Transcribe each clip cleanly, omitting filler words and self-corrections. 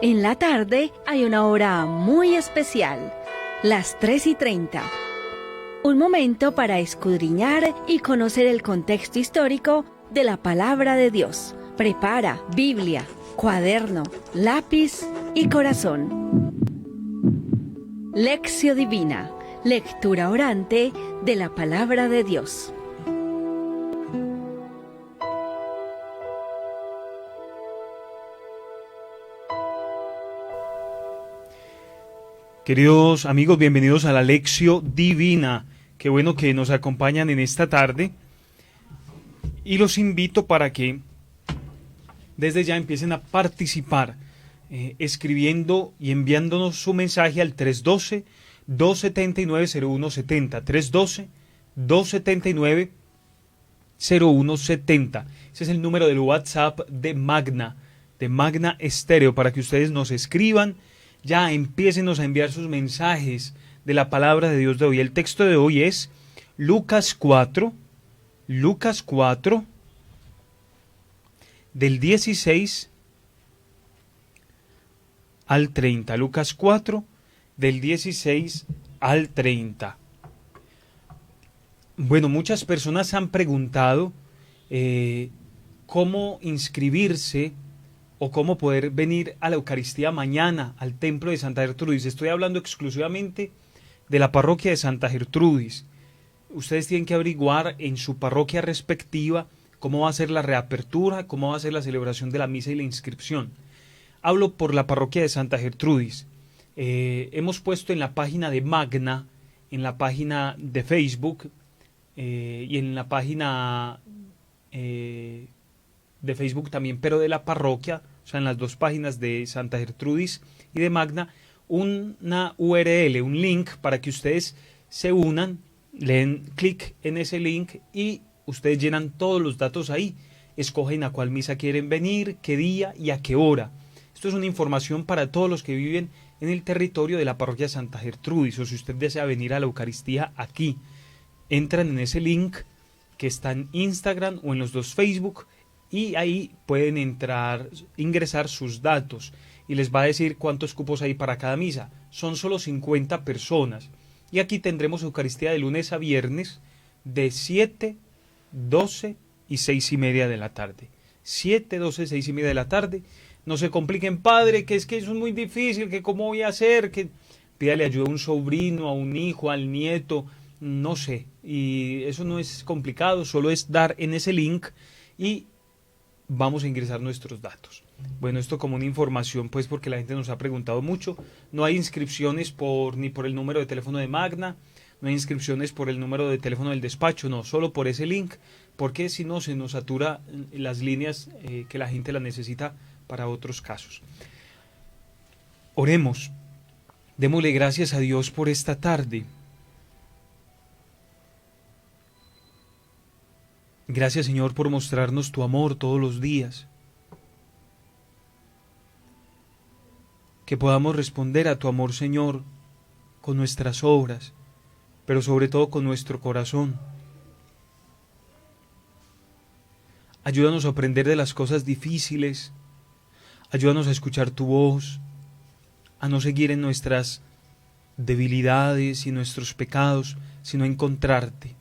En la tarde hay una hora muy especial, las 3:30. Un momento para escudriñar y conocer el contexto histórico de la palabra de Dios. Prepara Biblia, cuaderno, lápiz y corazón. Lección Divina, lectura orante de la palabra de Dios. Queridos amigos, bienvenidos a la Lección Divina. Qué bueno que nos acompañan en esta tarde. Y los invito para que desde ya empiecen a participar, escribiendo y enviándonos su mensaje al 312-279-0170. 312-279-0170. Ese es el número del WhatsApp de Magna Estéreo, para que ustedes nos escriban. Ya empiécenos a enviar sus mensajes de la palabra de Dios de hoy. El texto de hoy es Lucas 4, del 16 al 30. Lucas 4, del 16 al 30. Bueno, muchas personas han preguntado cómo inscribirse o cómo poder venir a la Eucaristía mañana al Templo de Santa Gertrudis. Estoy hablando exclusivamente de la parroquia de Santa Gertrudis. Ustedes tienen que averiguar en su parroquia respectiva cómo va a ser la reapertura, cómo va a ser la celebración de la misa y la inscripción. Hablo por la parroquia de Santa Gertrudis. Hemos puesto en la página de Magna, en la página de Facebook y en la página de Facebook también, pero de la parroquia, o sea, en las dos páginas de Santa Gertrudis y de Magna, una URL, un link para que ustedes se unan, le den clic en ese link y ustedes llenan todos los datos ahí, escogen a cuál misa quieren venir, qué día y a qué hora. Esto es una información para todos los que viven en el territorio de la parroquia Santa Gertrudis, o si usted desea venir a la Eucaristía aquí, entran en ese link que está en Instagram o en los dos Facebook, y ahí pueden ingresar sus datos y les va a decir cuántos cupos hay para cada misa. Son solo 50 personas. Y aquí tendremos Eucaristía de lunes a viernes de 7, 12 y 6:30 de la tarde. 7, 12, 6:30 de la tarde. No se compliquen, padre, que eso es muy difícil, que cómo voy a hacer, que pídale ayuda a un sobrino, a un hijo, al nieto, no sé. Y eso no es complicado, solo es dar en ese link y vamos a ingresar nuestros datos. Bueno, esto como una información, pues, porque la gente nos ha preguntado mucho. No hay inscripciones ni por el número de teléfono de Magna, no hay inscripciones por el número de teléfono del despacho, no, solo por ese link, porque si no se nos satura las líneas que la gente la necesita para otros casos. Oremos, démosle gracias a Dios por esta tarde. Gracias, Señor, por mostrarnos tu amor todos los días. Que podamos responder a tu amor, Señor, con nuestras obras, pero sobre todo con nuestro corazón. Ayúdanos a aprender de las cosas difíciles. Ayúdanos a escuchar tu voz, a no seguir en nuestras debilidades y nuestros pecados, sino a encontrarte.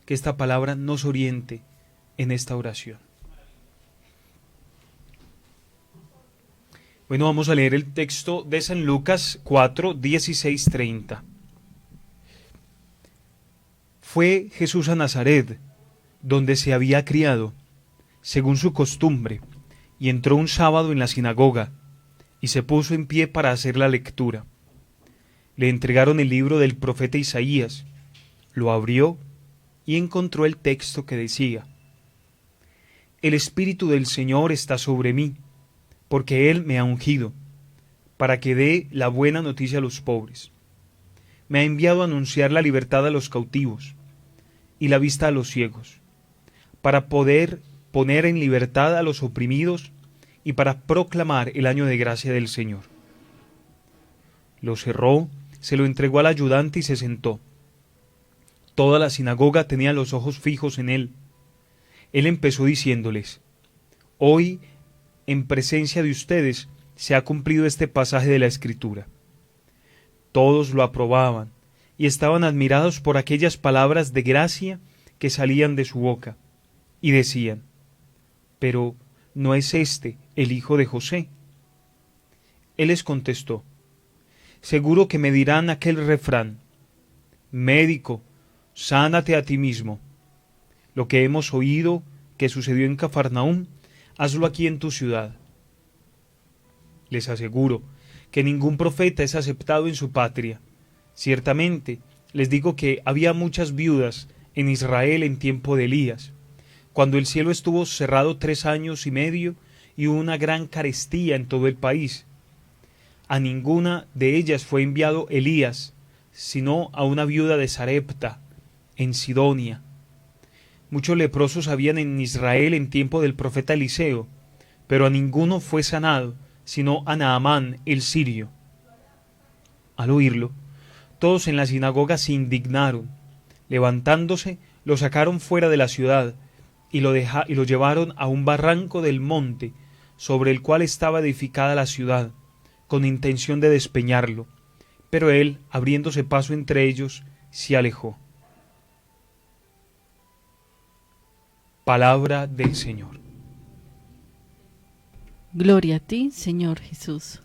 Que esta palabra nos oriente en esta oración. Bueno, vamos a leer el texto de San Lucas 4, 16, 30. Fue Jesús a Nazaret, donde se había criado, según su costumbre, y entró un sábado en la sinagoga, y se puso en pie para hacer la lectura. Le entregaron el libro del profeta Isaías, lo abrió y encontró el texto que decía: El Espíritu del Señor está sobre mí, porque Él me ha ungido, para que dé la buena noticia a los pobres. Me ha enviado a anunciar la libertad a los cautivos y la vista a los ciegos, para poder poner en libertad a los oprimidos y para proclamar el año de gracia del Señor. Lo cerró, se lo entregó al ayudante y se sentó. Toda la sinagoga tenía los ojos fijos en él. Él empezó diciéndoles: Hoy, en presencia de ustedes, se ha cumplido este pasaje de la Escritura. Todos lo aprobaban y estaban admirados por aquellas palabras de gracia que salían de su boca, y decían: «Pero ¿no es este el hijo de José?». Él les contestó: «Seguro que me dirán aquel refrán: Médico, sánate a ti mismo. Lo que hemos oído que sucedió en Cafarnaúm, hazlo aquí en tu ciudad». Les aseguro que ningún profeta es aceptado en su patria. Ciertamente, les digo que había muchas viudas en Israel en tiempo de Elías, cuando el cielo estuvo cerrado 3 años y medio y hubo una gran carestía en todo el país. A ninguna de ellas fue enviado Elías, sino a una viuda de Sarepta, en Sidonia. Muchos leprosos habían en Israel en tiempo del profeta Eliseo, pero a ninguno fue sanado, sino a Naamán el sirio. Al oírlo, todos en la sinagoga se indignaron. Levantándose, lo sacaron fuera de la ciudad y lo llevaron a un barranco del monte sobre el cual estaba edificada la ciudad, con intención de despeñarlo. Pero él, abriéndose paso entre ellos, se alejó. Palabra del Señor. Gloria a ti, Señor Jesús.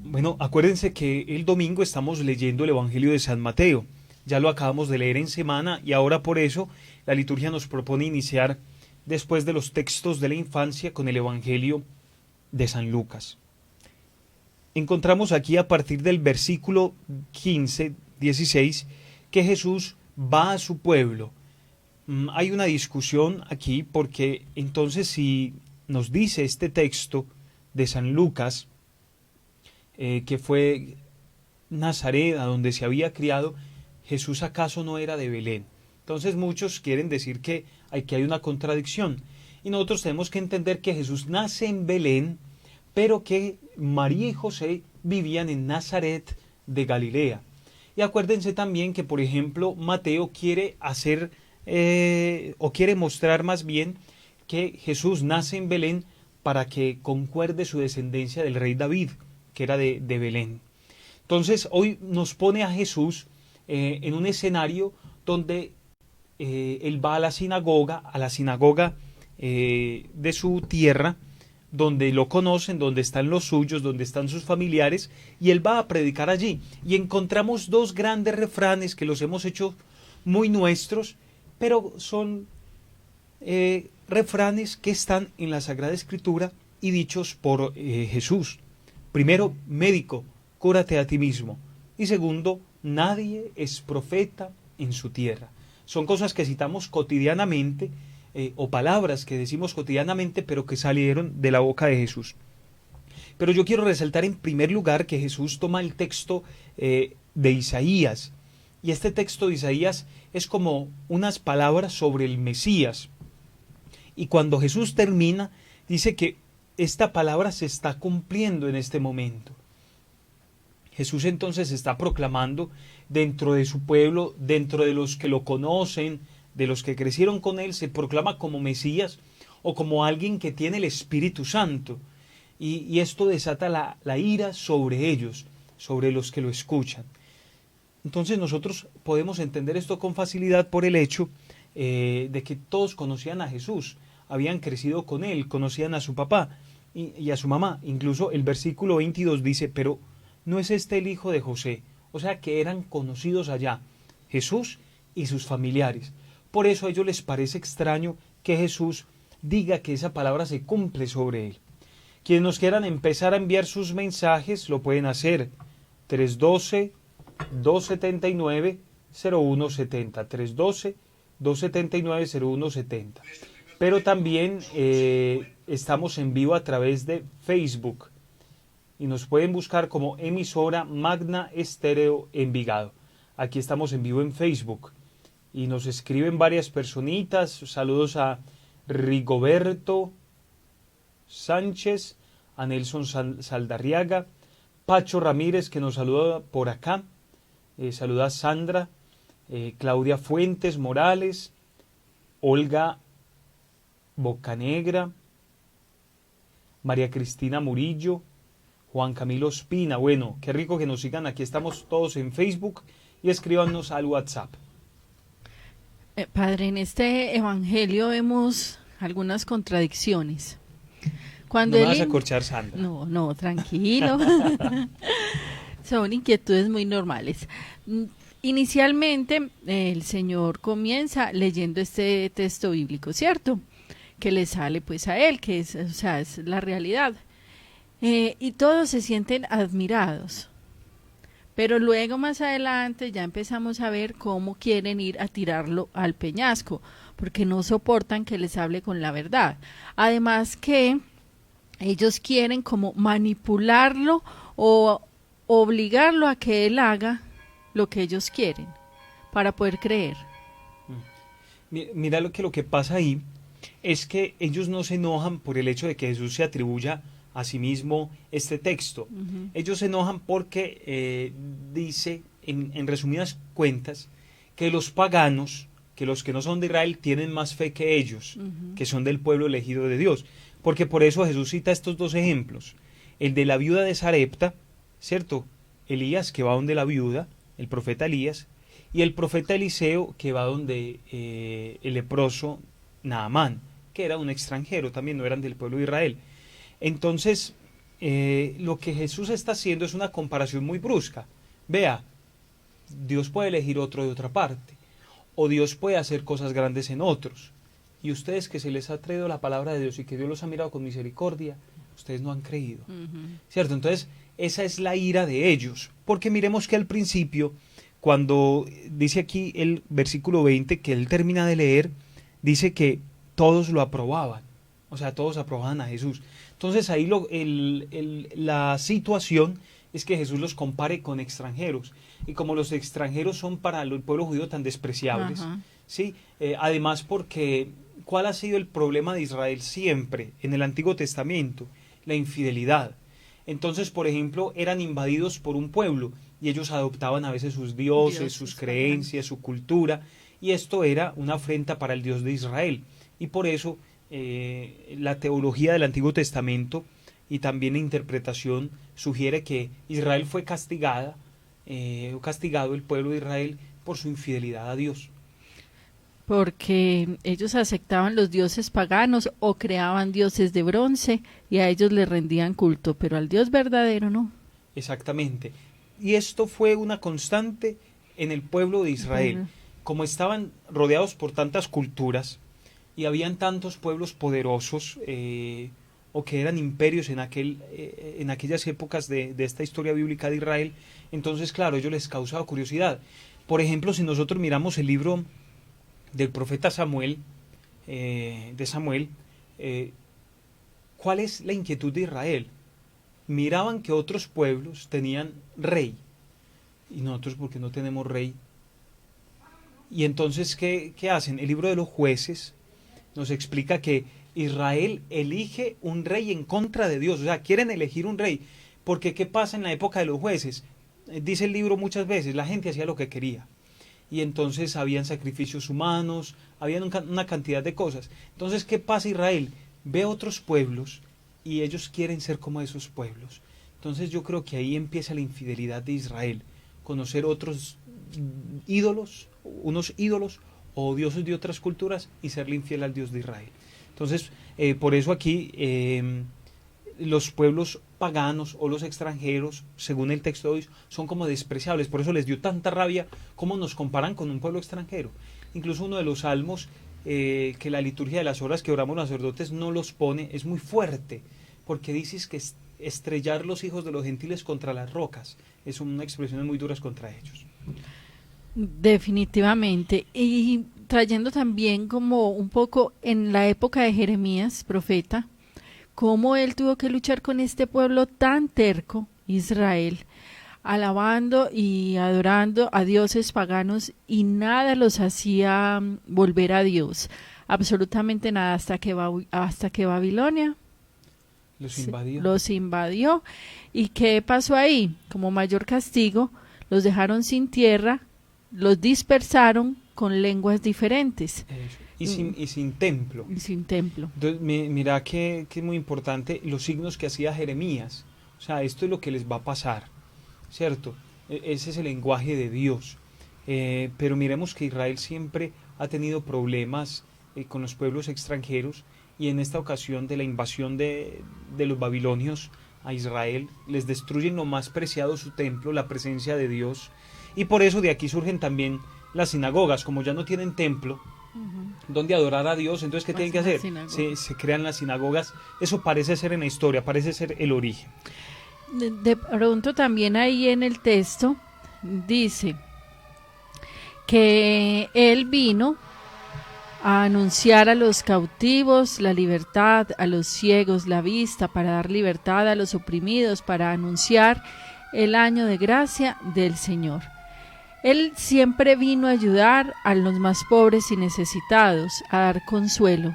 Bueno, acuérdense que el domingo estamos leyendo el Evangelio de San Mateo. Ya lo acabamos de leer en semana y ahora por eso la liturgia nos propone iniciar después de los textos de la infancia con el Evangelio de San Lucas. Encontramos aquí a partir del versículo 16, que Jesús va a su pueblo. Hay una discusión aquí porque entonces si nos dice este texto de San Lucas, que fue Nazaret, a donde se había criado, ¿Jesús acaso no era de Belén? Entonces muchos quieren decir que aquí hay una contradicción. Y nosotros tenemos que entender que Jesús nace en Belén, pero que María y José vivían en Nazaret de Galilea. Y acuérdense también que, por ejemplo, Mateo quiere hacer o quiere mostrar más bien que Jesús nace en Belén para que concuerde su descendencia del rey David, que era de Belén. Entonces hoy nos pone a Jesús en un escenario donde él va a la sinagoga de su tierra, donde lo conocen, donde están los suyos, donde están sus familiares, y él va a predicar allí. Y encontramos 2 grandes refranes que los hemos hecho muy nuestros, pero son refranes que están en la Sagrada Escritura y dichos por Jesús. Primero, médico, cúrate a ti mismo. Y segundo, nadie es profeta en su tierra. Son cosas que citamos cotidianamente, o palabras que decimos cotidianamente, pero que salieron de la boca de Jesús. Pero yo quiero resaltar en primer lugar que Jesús toma el texto de Isaías, y este texto de Isaías es como unas palabras sobre el Mesías. Y cuando Jesús termina, dice que esta palabra se está cumpliendo en este momento. Jesús entonces está proclamando dentro de su pueblo, dentro de los que lo conocen, de los que crecieron con él, se proclama como Mesías o como alguien que tiene el Espíritu Santo. Y esto desata la ira sobre ellos, sobre los que lo escuchan. Entonces nosotros podemos entender esto con facilidad por el hecho de que todos conocían a Jesús, habían crecido con él, conocían a su papá y a su mamá. Incluso el versículo 22 dice: pero ¿no es este el hijo de José? O sea que eran conocidos allá, Jesús y sus familiares. Por eso a ellos les parece extraño que Jesús diga que esa palabra se cumple sobre él. Quienes nos quieran empezar a enviar sus mensajes lo pueden hacer. 312-279-0170. 312-279-0170. Pero también estamos en vivo a través de Facebook. Y nos pueden buscar como emisora Magna Estéreo Envigado. Aquí estamos en vivo en Facebook. Y nos escriben varias personitas. Saludos a Rigoberto Sánchez, a Nelson Saldarriaga, Pacho Ramírez, que nos saluda por acá. Saluda a Sandra, Claudia Fuentes Morales, Olga Bocanegra, María Cristina Murillo, Juan Camilo Espina. Bueno, qué rico que nos sigan. Aquí estamos todos en Facebook y escríbanos al WhatsApp. Padre, en este evangelio vemos algunas contradicciones. No me vas a corchar, Sandra. No, tranquilo. Son inquietudes muy normales. Inicialmente, el Señor comienza leyendo este texto bíblico, ¿cierto? Que le sale pues a él, que es, o sea, es la realidad. Y todos se sienten admirados. Pero luego más adelante ya empezamos a ver cómo quieren ir a tirarlo al peñasco, porque no soportan que les hable con la verdad. Además que ellos quieren como manipularlo o obligarlo a que él haga lo que ellos quieren para poder creer. Mira lo que pasa ahí es que ellos no se enojan por el hecho de que Jesús se atribuya a sí mismo este texto. Ellos se enojan porque dice, en resumidas cuentas, que los paganos, que los que no son de Israel, tienen más fe que ellos, que son del pueblo elegido de Dios. Porque por eso Jesús cita estos dos ejemplos. El de la viuda de Sarepta, ¿cierto? Elías, que va donde la viuda, el profeta Elías, y el profeta Eliseo, que va donde el leproso Naamán, que era un extranjero, también no eran del pueblo de Israel. Entonces, lo que Jesús está haciendo es una comparación muy brusca. Vea, Dios puede elegir otro de otra parte, o Dios puede hacer cosas grandes en otros. Y ustedes que se les ha traído la palabra de Dios y que Dios los ha mirado con misericordia, ustedes no han creído. ¿Cierto? Entonces, esa es la ira de ellos. Porque miremos que al principio, cuando dice aquí el versículo 20, que él termina de leer, dice que todos lo aprobaban. O sea, todos aprobaban a Jesús. Entonces ahí la situación es que Jesús los compare con extranjeros. Y como los extranjeros son para el pueblo judío tan despreciables, ¿sí? Además porque, ¿cuál ha sido el problema de Israel siempre en el Antiguo Testamento? La infidelidad. Entonces, por ejemplo, eran invadidos por un pueblo y ellos adoptaban a veces sus dioses, sus creencias, su cultura, y esto era una afrenta para el Dios de Israel. Y por eso la teología del Antiguo Testamento y también la interpretación sugiere que Israel fue castigado el pueblo de Israel por su infidelidad a Dios. Porque ellos aceptaban los dioses paganos o creaban dioses de bronce y a ellos les rendían culto, pero al Dios verdadero no. Exactamente. Y esto fue una constante en el pueblo de Israel. Como estaban rodeados por tantas culturas, y habían tantos pueblos poderosos o que eran imperios en aquellas épocas de esta historia bíblica de Israel, entonces claro, ellos les causaba curiosidad. Por ejemplo, si nosotros miramos el libro del profeta Samuel, ¿cuál es la inquietud de Israel? Miraban que otros pueblos tenían rey, y nosotros, ¿por qué no tenemos rey? Y entonces, ¿qué hacen? El libro de los Jueces nos explica que Israel elige un rey en contra de Dios, o sea, quieren elegir un rey, porque ¿qué pasa en la época de los jueces? Dice el libro muchas veces, la gente hacía lo que quería, y entonces habían sacrificios humanos, había una cantidad de cosas. Entonces, ¿qué pasa Israel? Ve a otros pueblos, y ellos quieren ser como esos pueblos. Entonces yo creo que ahí empieza la infidelidad de Israel, conocer otros ídolos, unos ídolos, o dioses de otras culturas y serle infiel al Dios de Israel. Entonces, por eso aquí los pueblos paganos o los extranjeros, según el texto de hoy, son como despreciables. Por eso les dio tanta rabia cómo nos comparan con un pueblo extranjero. Incluso uno de los salmos que la liturgia de las horas que oramos los sacerdotes no los pone, es muy fuerte, porque dices que estrellar los hijos de los gentiles contra las rocas, es una expresión muy duras contra ellos. Definitivamente, y trayendo también como un poco en la época de Jeremías, profeta, cómo él tuvo que luchar con este pueblo tan terco, Israel, alabando y adorando a dioses paganos y nada los hacía volver a Dios, absolutamente nada, hasta que Babilonia los invadió. ¿Y qué pasó ahí? Como mayor castigo, los dejaron sin tierra, los dispersaron con lenguas diferentes. y sin templo. Y sin templo. Entonces, mira que es muy importante los signos que hacía Jeremías. O sea, esto es lo que les va a pasar, ¿cierto? Ese es el lenguaje de Dios. Pero miremos que Israel siempre ha tenido problemas con los pueblos extranjeros, y en esta ocasión de la invasión de los babilonios a Israel, les destruyen lo más preciado, su templo, la presencia de Dios, y por eso de aquí surgen también las sinagogas. Como ya no tienen templo donde adorar a Dios, entonces ¿qué tienen que hacer? Se crean las sinagogas. Eso parece ser en la historia, parece ser el origen. De pronto también ahí en el texto dice que él vino a anunciar a los cautivos la libertad, a los ciegos la vista, para dar libertad a los oprimidos, para anunciar el año de gracia del Señor. Él siempre vino a ayudar a los más pobres y necesitados, a dar consuelo.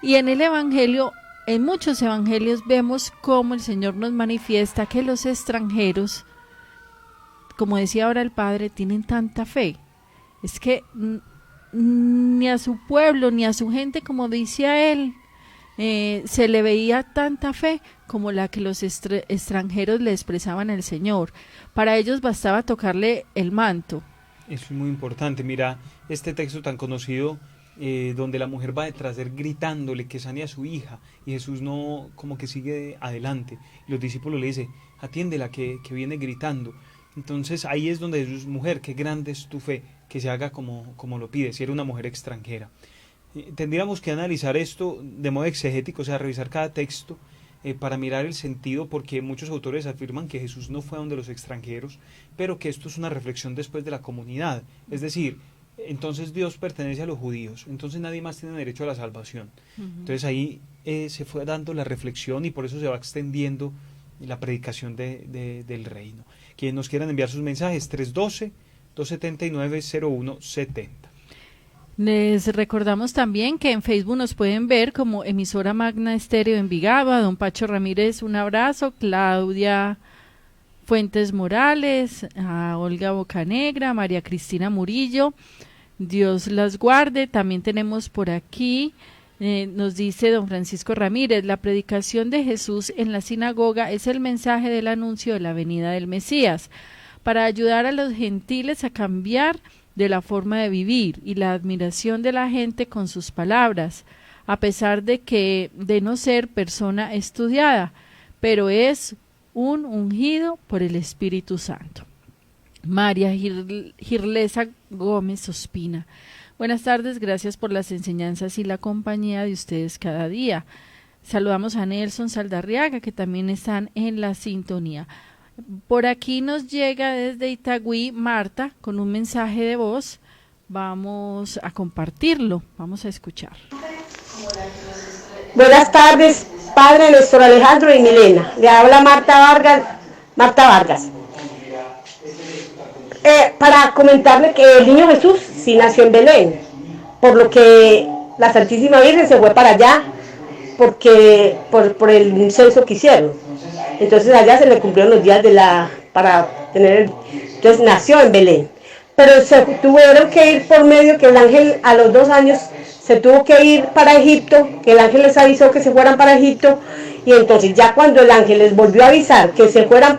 Y en el Evangelio, en muchos evangelios, vemos cómo el Señor nos manifiesta que los extranjeros, como decía ahora el Padre, tienen tanta fe. Es que ni a su pueblo, ni a su gente, como decía él, se le veía tanta fe como la que los extranjeros le expresaban al Señor. Para ellos bastaba tocarle el manto. Eso es muy importante. Mira este texto tan conocido, donde la mujer va detrás de él gritándole que sane a su hija, y Jesús no, como que sigue adelante. Y los discípulos le dicen: atiéndela, que viene gritando. Entonces ahí es donde Jesús: mujer, qué grande es tu fe, que se haga como lo pide, si era una mujer extranjera. Tendríamos que analizar esto de modo exegético, o sea, revisar cada texto para mirar el sentido, porque muchos autores afirman que Jesús no fue donde los extranjeros, pero que esto es una reflexión después de la comunidad. Es decir, entonces Dios pertenece a los judíos, entonces nadie más tiene derecho a la salvación. Entonces ahí se fue dando la reflexión, y por eso se va extendiendo la predicación del reino. Quienes nos quieran enviar sus mensajes, 312-279-0170. Les recordamos también que en Facebook nos pueden ver como Emisora Magna Estéreo Envigado. A don Pacho Ramírez, un abrazo. Claudia Fuentes Morales, a Olga Bocanegra, a María Cristina Murillo, Dios las guarde. También tenemos por aquí, nos dice don Francisco Ramírez: la predicación de Jesús en la sinagoga es el mensaje del anuncio de la venida del Mesías, para ayudar a los gentiles a cambiar de la forma de vivir y la admiración de la gente con sus palabras, a pesar de no ser persona estudiada, pero es un ungido por el Espíritu Santo. María Girlesa Gómez Ospina: buenas tardes, gracias por las enseñanzas y la compañía de ustedes cada día. Saludamos a Nelson Saldarriaga, que también están en la sintonía. Por aquí nos llega desde Itagüí Marta con un mensaje de voz. Vamos a compartirlo, vamos a escuchar. Buenas tardes, Padre Néstor Alejandro y Milena. Le habla Marta Vargas. Para comentarle que el niño Jesús sí nació en Belén, por lo que la Santísima Virgen se fue para allá porque por el censo que hicieron. Entonces allá se le cumplieron los días entonces nació en Belén. Pero se tuvieron que ir por medio que el ángel a los 2 años se tuvo que ir para Egipto, que el ángel les avisó que se fueran para Egipto, y entonces ya cuando el ángel les volvió a avisar que se fueran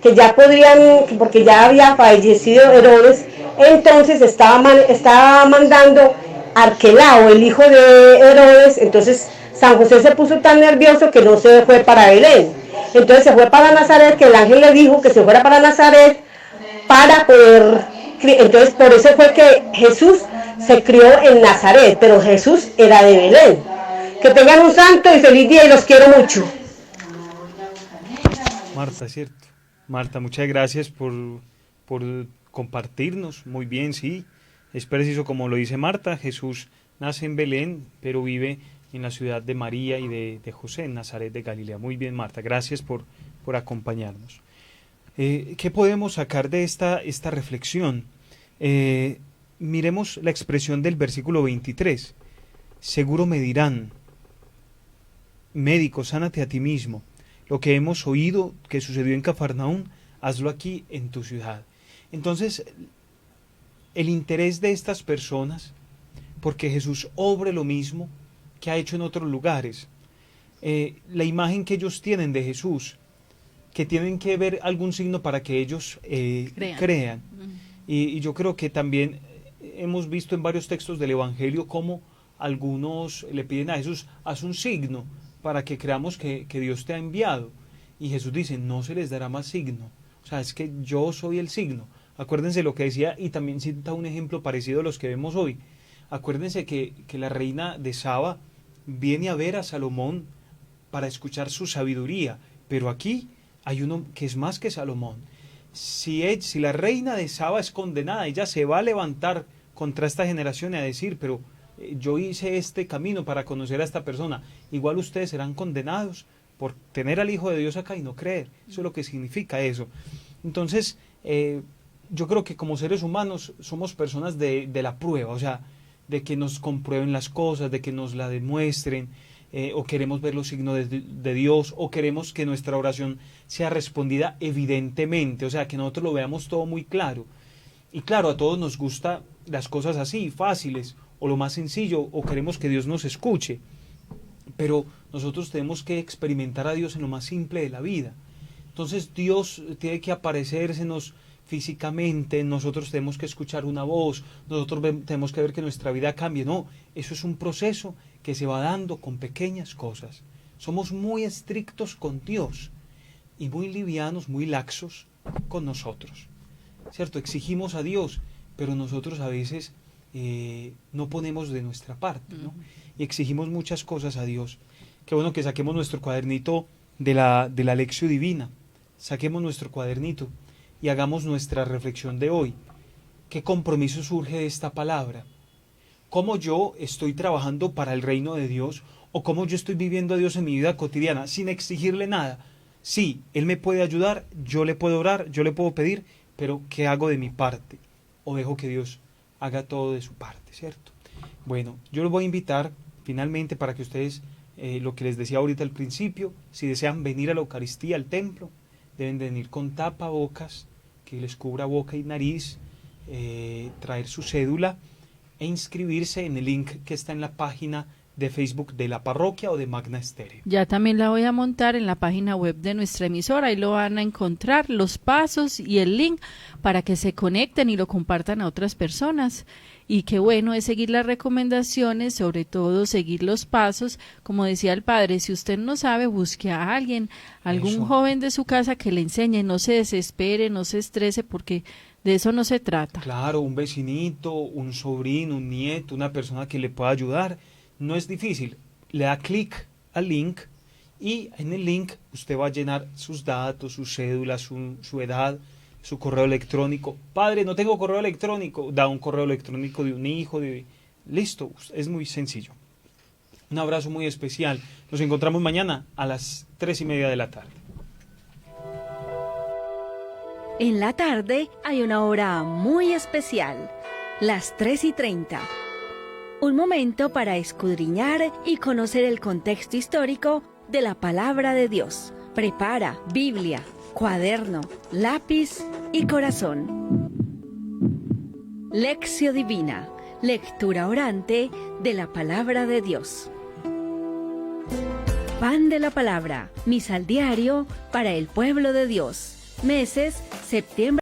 que ya podrían, porque ya había fallecido Herodes, entonces estaba mandando Arquelao, el hijo de Herodes. Entonces San José se puso tan nervioso que no se fue para Belén. Entonces se fue para Nazaret, que el ángel le dijo que se fuera para Nazaret para poder. Entonces por eso fue que Jesús se crió en Nazaret, pero Jesús era de Belén. Que tengan un santo y feliz día, y los quiero mucho. Marta, ¿cierto? Marta, muchas gracias por compartirnos. Muy bien, sí, es preciso como lo dice Marta. Jesús nace en Belén, pero vive en la ciudad de María y de José, en Nazaret de Galilea. Muy bien, Marta, gracias por acompañarnos. ¿Qué podemos sacar de esta reflexión? Miremos la expresión del versículo 23. Seguro me dirán: médico, sánate a ti mismo. Lo que hemos oído que sucedió en Cafarnaún, hazlo aquí en tu ciudad. Entonces, el interés de estas personas porque Jesús obre lo mismo que ha hecho en otros lugares. La imagen que ellos tienen de Jesús, que tienen que ver algún signo para que ellos crean. Y yo creo que también hemos visto en varios textos del Evangelio cómo algunos le piden a Jesús, haz un signo para que creamos que Dios te ha enviado. Y Jesús dice, no se les dará más signo. O sea, es que yo soy el signo. Acuérdense lo que decía, y también cita un ejemplo parecido a los que vemos hoy. Acuérdense que la reina de Saba viene a ver a Salomón para escuchar su sabiduría, pero aquí hay uno que es más que Salomón. Si la reina de Saba es condenada, ella se va a levantar contra esta generación y a decir, pero yo hice este camino para conocer a esta persona, igual ustedes serán condenados por tener al Hijo de Dios acá y no creer. Eso es lo que significa eso. Entonces, yo creo que como seres humanos somos personas de la prueba, o sea, de que nos comprueben las cosas, de que nos la demuestren, o queremos ver los signos de Dios, o queremos que nuestra oración sea respondida evidentemente, o sea, que nosotros lo veamos todo muy claro. Y claro, a todos nos gustan las cosas así, fáciles, o lo más sencillo, o queremos que Dios nos escuche. Pero nosotros tenemos que experimentar a Dios en lo más simple de la vida. Entonces Dios tiene que aparecérsenos físicamente, nosotros tenemos que escuchar una voz, nosotros tenemos que ver que nuestra vida cambie. No, eso es un proceso que se va dando con pequeñas cosas. Somos muy estrictos con Dios y muy livianos, muy laxos con nosotros, ¿cierto? Exigimos a Dios, pero nosotros a veces no ponemos de nuestra parte, ¿no? Y exigimos muchas cosas a Dios. Qué bueno que saquemos nuestro cuadernito de la Lección Divina, saquemos nuestro cuadernito y hagamos nuestra reflexión de hoy. ¿Qué compromiso surge de esta palabra? ¿Cómo yo estoy trabajando para el reino de Dios? ¿O cómo yo estoy viviendo a Dios en mi vida cotidiana sin exigirle nada? Sí, Él me puede ayudar, yo le puedo orar, yo le puedo pedir, pero ¿qué hago de mi parte? ¿O dejo que Dios haga todo de su parte, cierto? Bueno, yo los voy a invitar finalmente para que ustedes, lo que les decía ahorita al principio, si desean venir a la Eucaristía, al templo, deben venir con tapabocas, que les cubra boca y nariz, traer su cédula e inscribirse en el link que está en la página de Facebook de la parroquia o de Magna Estéreo. Ya también la voy a montar en la página web de nuestra emisora, ahí lo van a encontrar, los pasos y el link para que se conecten y lo compartan a otras personas. Y qué bueno es seguir las recomendaciones, sobre todo seguir los pasos, como decía el padre, si usted no sabe, busque a alguien, algún joven de su casa que le enseñe, no se desespere, no se estrese, porque de eso no se trata. Claro, un vecinito, un sobrino, un nieto, una persona que le pueda ayudar. No es difícil, le da clic al link y en el link usted va a llenar sus datos, su cédula, su edad, su correo electrónico. Padre, no tengo correo electrónico, da un correo electrónico de un hijo, listo, es muy sencillo. Un abrazo muy especial, nos encontramos mañana a las 3:30 de la tarde. En la tarde hay una hora muy especial, las 3:30. Un momento para escudriñar y conocer el contexto histórico de la palabra de Dios. Prepara Biblia, cuaderno, lápiz y corazón. Lección Divina, lectura orante de la palabra de Dios. Pan de la palabra, misal diario para el pueblo de Dios. Meses, septiembre.